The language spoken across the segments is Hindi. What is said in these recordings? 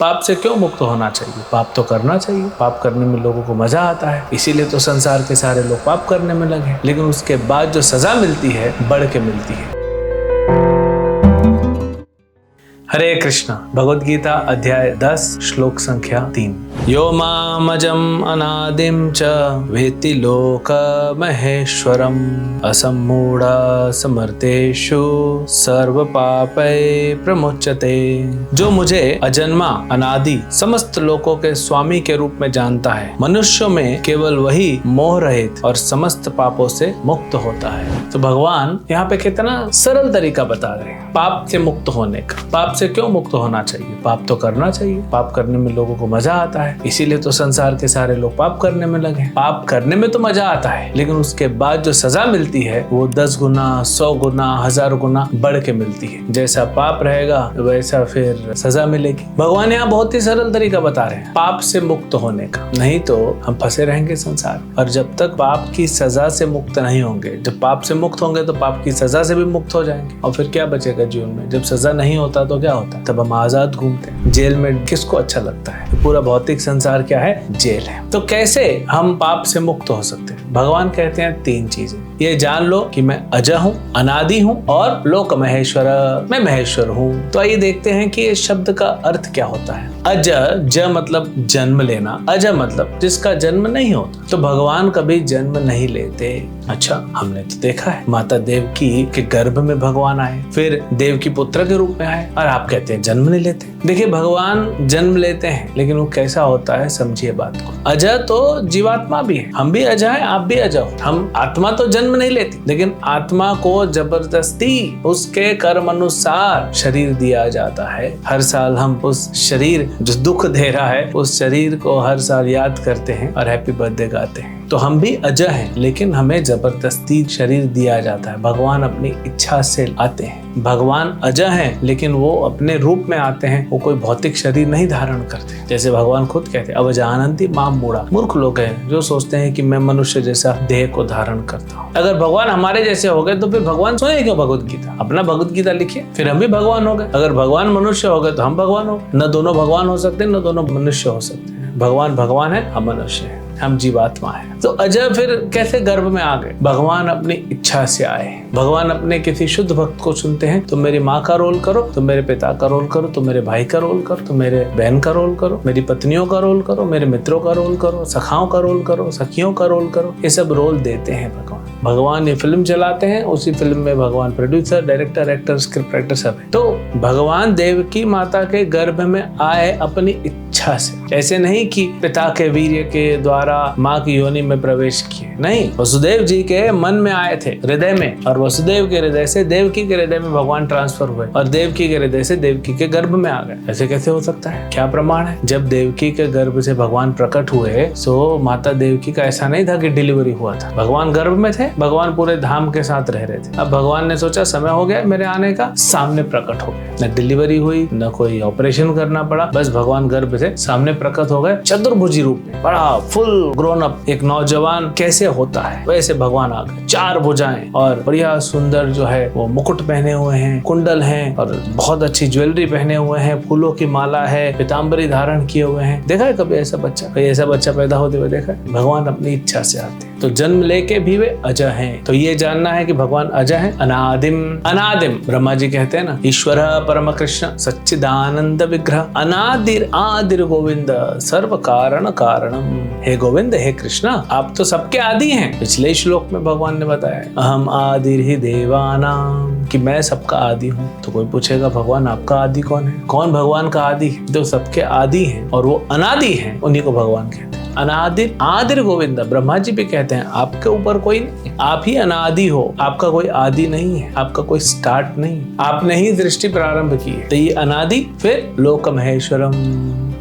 पाप से क्यों मुक्त होना चाहिए? पाप तो करना चाहिए। पाप करने में लोगों को मजा आता है, इसीलिए तो संसार के सारे लोग पाप करने में लगे। लेकिन उसके बाद जो सजा मिलती है बढ़ के मिलती है। हरे कृष्णा। भगवद गीता अध्याय 10 श्लोक संख्या 3। यो मामजम अनादिम च वेत्ति लोक महेश्वरम असम्मूढ़ समर्थेषु सर्व पापै प्रमुच्यते। जो मुझे अजन्मा अनादि समस्त लोकों के स्वामी के रूप में जानता है, मनुष्यों में केवल वही मोह रहित और समस्त पापों से मुक्त होता है। तो भगवान यहाँ पे कितना सरल तरीका बता रहे हैं पाप से मुक्त होने का। पाप से क्यों मुक्त होना चाहिए? पाप तो करना चाहिए। पाप करने में लोगों को मजा आता है, इसीलिए तो संसार के सारे लोग पाप करने में लगे। पाप करने में तो मजा आता है, लेकिन उसके बाद जो सजा मिलती है वो 10 गुना 100 गुना 1000 गुना बढ़ के मिलती है। जैसा पाप रहेगा वैसा फिर सजा मिलेगी। भगवान यहाँ बहुत ही सरल तरीका बता रहे हैं पाप से मुक्त होने का, नहीं तो हम फंसे रहेंगे संसार। और जब तक पाप की सजा से मुक्त नहीं होंगे, जब पाप से मुक्त होंगे तो पाप की सजा से भी मुक्त हो जाएंगे। और फिर क्या बचेगा जीवन में? जब सजा नहीं होता तो क्या होता है? तब हम आजाद घूमते हैं। जेल में किसको अच्छा लगता है? तो पूरा भौतिक संसार क्या है? जेल है। तो कैसे हम पाप से मुक्त हो सकते हैं? भगवान कहते हैं 3 चीजें। ये जान लो कि मैं अज हूँ, अनादि हूँ और लोक महेश्वर, मैं महेश्वर हूँ। तो आइए देखते हैं कि इस शब्द का अर्थ क्या होता है। अज, ज मतलब जन्म लेना, अज मतलब जिसका जन्म नहीं होता। तो भगवान कभी जन्म नहीं लेते। अच्छा, हमने तो देखा है माता देवकी के गर्भ में भगवान आए, फिर देवकी पुत्र के रूप में आए, और आप कहते हैं जन्म नहीं लेते। देखिए, भगवान जन्म लेते हैं, लेकिन वो कैसा होता है समझिए बात को। अज तो जीवात्मा भी है, हम भी अज हैं, आप भी अज हो। हम आत्मा तो जन्म नहीं लेती, लेकिन आत्मा को जबरदस्ती उसके कर्म अनुसार शरीर दिया जाता है। हर साल हम उस शरीर जो दुख दे रहा है उस शरीर को हर साल याद करते हैं और हैप्पी बर्थडे गाते हैं। तो हम भी अज हैं, लेकिन हमें जबरदस्ती शरीर दिया जाता है। भगवान अपनी इच्छा से आते हैं। भगवान अज हैं, लेकिन वो अपने रूप में आते हैं, वो कोई भौतिक शरीर नहीं धारण करते। जैसे भगवान खुद कहते हैं अवजानन्ति माम मूढ़ा। मूर्ख लोग हैं जो सोचते हैं कि मैं मनुष्य जैसा देह को धारण करता हूँ। अगर भगवान हमारे जैसे हो गए तो फिर भगवान सुने क्यों भगवद गीता? अपना भगवद गीता लिखिए, फिर हम भी भगवान हो गए। अगर भगवान मनुष्य हो गए तो हम भगवान हो गए। न दोनों भगवान हो सकते, न दोनों मनुष्य हो सकते हैं। भगवान भगवान है, हम मनुष्य हैं, हम जीवात्मा है। तो अजय फिर कैसे गर्भ में आ गए? भगवान अपनी इच्छा से आए। भगवान अपने किसी शुद्ध भक्त को चुनते हैं। तो मेरी माँ का रोल करो, तो मेरे पिता का रोल करो, तो मेरे भाई का रोल करो, तो मेरे बहन का रोल करो, मेरी पत्नियों का रोल करो, मेरे मित्रों का रोल करो, सखाओं का रोल करो, सखियों का रोल करो। ये सब रोल देते हैं भगवान। भगवान ये फिल्म चलाते हैं, उसी फिल्म में भगवान producer, director, actor, script writer सब है। तो भगवान देवकी माता के गर्भ में आए अपनी इच्छा से। ऐसे नहीं कि पिता के वीर्य के द्वारा माँ की योनि में प्रवेश किए, नहीं। वसुदेव जी के मन में आए थे, हृदय में, और वसुदेव के हृदय से देवकी के हृदय में भगवान ट्रांसफर हुए, और देवकी के हृदय से देवकी के गर्भ में आ गए। ऐसे कैसे हो सकता है? क्या प्रमाण है? जब देवकी के गर्भ से भगवान प्रकट हुए तो माता देवकी का ऐसा नहीं था कि डिलीवरी हुआ था। भगवान गर्भ में थे, भगवान पूरे धाम के साथ रह रहे थे। अब भगवान ने सोचा समय हो गया मेरे आने का, सामने प्रकट हो गए। न डिलीवरी हुई, न कोई ऑपरेशन करना पड़ा, बस भगवान गर्भ से सामने प्रकट हो गए। चतुर्भुजी रूप में, बड़ा फुल ग्रोन अप एक नौजवान कैसे होता है वैसे भगवान आ गए। 4 भुजाएं और बढ़िया सुंदर जो है वो मुकुट पहने हुए हैं, कुंडल हैं, और बहुत अच्छी ज्वेलरी पहने हुए हैं, फूलों की माला है, पीताम्बरी धारण किए हुए हैं। देखा है कभी ऐसा बच्चा? कहीं ऐसा बच्चा पैदा होते हुए देखा है? भगवान अपनी इच्छा से आते हैं। तो जन्म लेके भी वे अज हैं। तो ये जानना है कि भगवान अज हैं। अनादिम, अनादिम ब्रह्मा जी कहते हैं ना, ईश्वर परम कृष्ण सच्चिदानंद विग्रह, अनादिर आदिर गोविंद सर्व कारण कारणम। हे गोविंद, हे कृष्णा, आप तो सबके आदि हैं। पिछले श्लोक में भगवान ने बताया अहम आदिर ही देवानाम, कि मैं सबका आदि हूँ। तो कोई पूछेगा भगवान आपका आदि कौन है? कौन भगवान का आदि है? जो सबके आदि हैं और वो अनादि हैं, उन्हीं को भगवान कहते हैं। अनादिर आदिर गोविंद, ब्रह्मा जी भी कहते हैं आपके ऊपर कोई नहीं, आप ही अनादि हो, आपका कोई आदि नहीं है, आपका कोई स्टार्ट नहीं, आपने ही दृष्टि प्रारंभ की है। तो ये अनादि, फिर लोक महेश्वरम,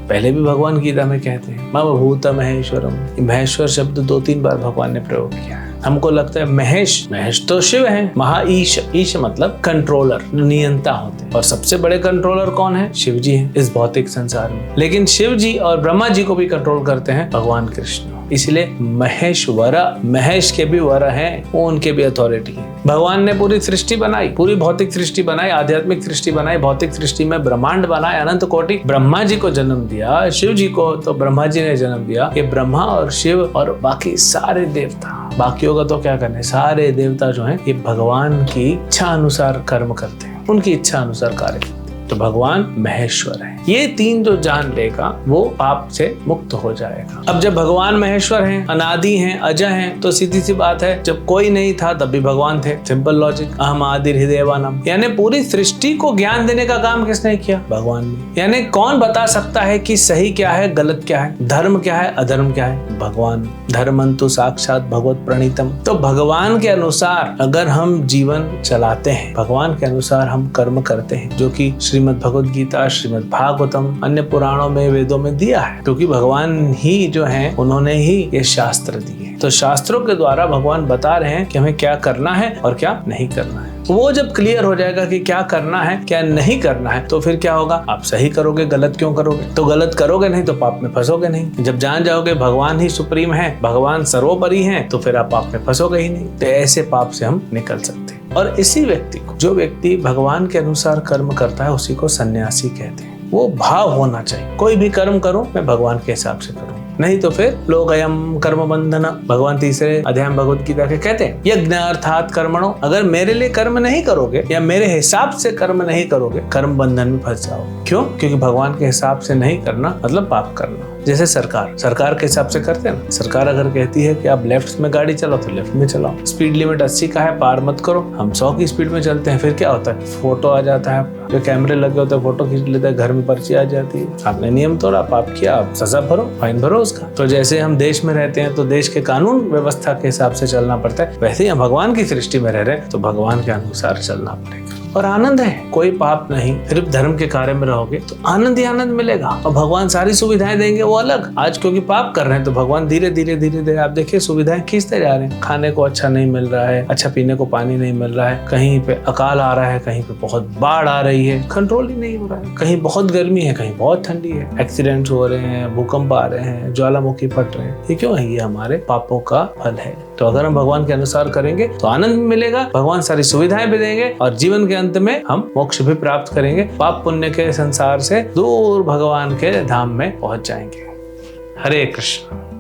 पहले भी भगवान गीता में कहते हैं मम भूत महेश्वरम। महेश्वर शब्द 2-3 बार भगवान ने प्रयोग किया है। हमको लगता है महेश, महेश तो शिव है। महाईश, ईश मतलब कंट्रोलर, नियंता होते हैं। और सबसे बड़े कंट्रोलर कौन है? शिव जी हैं इस भौतिक संसार में। लेकिन शिव जी और ब्रह्मा जी को भी कंट्रोल करते हैं भगवान कृष्ण। इसलिए महेश्वर, महेश के भी वर हैं, वो उनके भी अथॉरिटी है। भगवान ने पूरी सृष्टि बनाई, पूरी भौतिक सृष्टि बनाई, आध्यात्मिक सृष्टि बनाई, भौतिक सृष्टि में ब्रह्मांड बनाए, अनंत कोटि। ब्रह्मा जी को जन्म दिया, शिव जी को तो ब्रह्मा जी ने जन्म दिया। ये ब्रह्मा और शिव और बाकी सारे देवता, बाकियों का तो क्या करने, सारे देवता जो हैं ये भगवान की इच्छा अनुसार कर्म करते हैं, उनकी इच्छा अनुसार कार्य करते हैं। तो भगवान महेश्वर है। ये तीन जो जान लेगा वो पाप से मुक्त हो जाएगा। अब जब भगवान महेश्वर हैं, अनादि हैं, अजय हैं, तो सीधी सी बात है, जब कोई नहीं था तब भी भगवान थे। Simple logic. अहम आदिर हृदयवानम, यानी पूरी सृष्टि को ज्ञान देने का काम किसने किया? भगवान ने। यानी कौन बता सकता है कि सही क्या है, गलत क्या है, धर्म क्या है, अधर्म क्या है? भगवान। धर्मंतु साक्षात भगवत प्रणीतम। तो भगवान के अनुसार अगर हम जीवन चलाते हैं, भगवान के अनुसार हम कर्म करते हैं, जो कि श्रीमद् भगवद गीता, श्रीमद् भागवतम, अन्य पुराणों में, वेदों में दिया है, क्योंकि भगवान ही जो हैं उन्होंने ही ये शास्त्र दिए। तो शास्त्रों के द्वारा भगवान बता रहे हैं कि हमें क्या करना है और क्या नहीं करना है। वो जब क्लियर हो जाएगा कि क्या करना है क्या नहीं करना है, तो फिर क्या होगा? आप सही करोगे, गलत क्यों करोगे? तो गलत करोगे नहीं तो पाप में फंसोगे नहीं। जब जान जाओगे भगवान ही सुप्रीम है, भगवान सर्वोपरि है, तो फिर आप पाप में फंसोगे ही नहीं। तो ऐसे पाप से हम निकल सकते हैं। और इसी व्यक्ति को, जो व्यक्ति भगवान के अनुसार कर्म करता है, उसी को सन्यासी कहते हैं। वो भाव होना चाहिए, कोई भी कर्म करो मैं भगवान के हिसाब से करूँ, नहीं तो फिर लोग अयम कर्म बंधन। भगवान तीसरे अध्याय भगवद गीता के कहते हैं यज्ञ अर्थात कर्मणो, अगर मेरे लिए कर्म नहीं करोगे या मेरे हिसाब से कर्म नहीं करोगे, कर्म बंधन में फंस जाओगे। क्यों? क्योंकि भगवान के हिसाब से नहीं करना मतलब पाप करना। जैसे सरकार के हिसाब से करते हैं ना। सरकार अगर कहती है कि आप लेफ्ट में गाड़ी चलाओ तो लेफ्ट में चलाओ, स्पीड लिमिट 80 का है, पार मत करो, हम 100 की स्पीड में चलते हैं, फिर क्या होता है? फोटो आ जाता है, जो कैमरे लगे होते हैं फोटो खींच लेते हैं, घर में पर्ची आ जाती है, आपने नियम तोड़ा, पाप किया, आप सजा भरो, फाइन भरो उसका। तो जैसे हम देश में रहते हैं तो देश के कानून व्यवस्था के हिसाब से चलना पड़ता है, वैसे ही हम भगवान की सृष्टि में रह रहे हैं तो भगवान के अनुसार चलना पड़ेगा। और आनंद है, कोई पाप नहीं। सिर्फ धर्म के कार्य में रहोगे तो आनंद ही आनंद मिलेगा। और भगवान सारी सुविधाएं देंगे वो अलग। आज क्योंकि पाप कर रहे हैं तो भगवान धीरे धीरे आप देखिए सुविधाएं खींचते जा रहे हैं। खाने को अच्छा नहीं मिल रहा है, अच्छा पीने को पानी नहीं मिल रहा है, कहीं पे अकाल आ रहा है, कहीं पे बहुत बाढ़ आ रही है, कंट्रोल ही नहीं हो रहा है, कहीं बहुत गर्मी है, कहीं बहुत ठंडी है, एक्सीडेंट्स हो रहे हैं, भूकंप आ रहे हैं, ज्वालामुखी फट रहे हैं। ये क्यों है? ये हमारे पापों का फल है। तो अगर हम भगवान के अनुसार करेंगे तो आनंद मिलेगा, भगवान सारी सुविधाएं भी देंगे और जीवन के अंत में हम मोक्ष भी प्राप्त करेंगे। पाप पुण्य के संसार से दूर भगवान के धाम में पहुंच जाएंगे। हरे कृष्ण।